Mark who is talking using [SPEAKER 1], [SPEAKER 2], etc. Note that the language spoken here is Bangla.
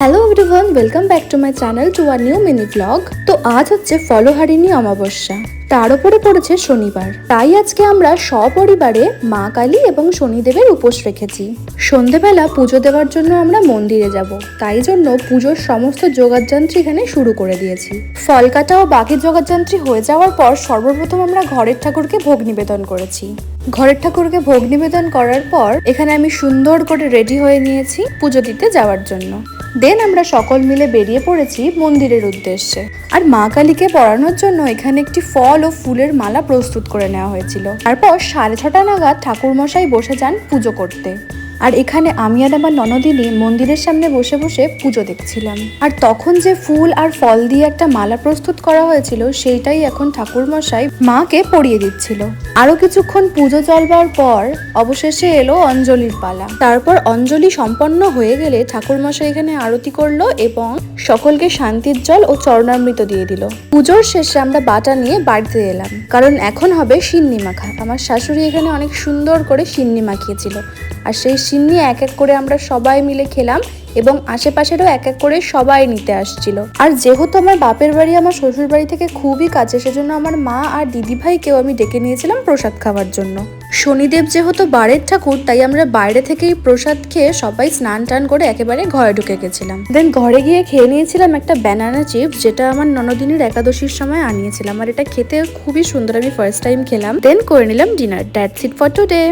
[SPEAKER 1] Hello everyone, welcome back to my channel to a new mini blog. তো আজ হচ্ছে ফলহারিণী অমাবস্যা, তার উপরে পড়েছে শনিবার। তাই আজকে আমরা সপরিবারে মা কালী এবং শনিদেবের উপোস রেখেছি। সন্ধেবেলা পুজো দেওয়ার জন্য আমরা মন্দিরে যাব, তাই জন্য পুজোর সমস্ত যোগাযন্ত্রী এখানে শুরু করে দিয়েছি। ফল কাটা ও বাকি যোগাযন্ত্রী হয়ে যাওয়ার পর সর্বপ্রথম আমরা ঘরের ঠাকুরকে ভোগ নিবেদন করেছি। ঘরের ঠাকুরকে ভোগ নিবেদন করার পর এখানে আমি সুন্দর করে রেডি হয়ে নিয়েছি পুজো দিতে যাওয়ার জন্য। দেন আমরা সকল মিলে বেরিয়ে পড়েছি মন্দিরের উদ্দেশ্যে। আর মা কালীকে পরানোর জন্য এখানে একটি ফল ও ফুলের মালা প্রস্তুত করে নেওয়া হয়েছিল। তারপর 6:30 নাগাদ ঠাকুরমশাই বসে যান পুজো করতে। আর এখানে আমি আর আমার ননদিনী মন্দিরের সামনে বসে বসে পুজো দেখছিলাম। আর তখন যে ফুল আর ফল দিয়ে একটা মালা প্রস্তুত করা হয়েছিল সেইটাই এখন ঠাকুরমশাই মাকে পরিয়ে দিচ্ছিল। আরো কিছুক্ষণ পুজো চলবার পর অবশেষে এলো অঞ্জলির পালা। তারপর অঞ্জলি সম্পন্ন হয়ে গেলে ঠাকুরমশাই এখানে আরতি করলো এবং সকলকে শান্তির জল ও চরণামৃত দিয়ে দিল। পুজোর শেষে আমরা বাটা নিয়ে বাড়িতে এলাম, কারণ এখন হবে সিন্নি মাখা। আমার শাশুড়ি এখানে অনেক সুন্দর করে সিন্নি মাখিয়েছিল, আর সেই সিন্নি এক এক করে আমরা সবাই মিলে খেলাম এবং আশেপাশেরও এক এক করে সবাই নিতে আসছিল। আর যেহেতু আমার বাপের বাড়ি আমার শ্বশুর বাড়ি থেকে খুবই কাছে, সেজন্য আমার মা আর দিদিভাইকেও আমি ডেকে নিয়েছিলাম প্রসাদ খাওয়ার জন্য। শনিদেব যেহেতু বাড়ির ঠাকুর, তাই আমরা বাইরে থেকেই প্রসাদ খেয়ে সবাই স্নান টান করে একেবারে ঘরে ঢুকে গেছিলাম। দেন ঘরে গিয়ে খেয়ে নিয়েছিলাম একটা ব্যানানা চিপস, যেটা আমার ননদিনীর একাদশীর সময় আনিয়েছিলাম। আর এটা খেতে খুবই সুন্দর, আমি ফার্স্ট টাইম খেলাম। দেন করে নিলাম dinner. That's it for today.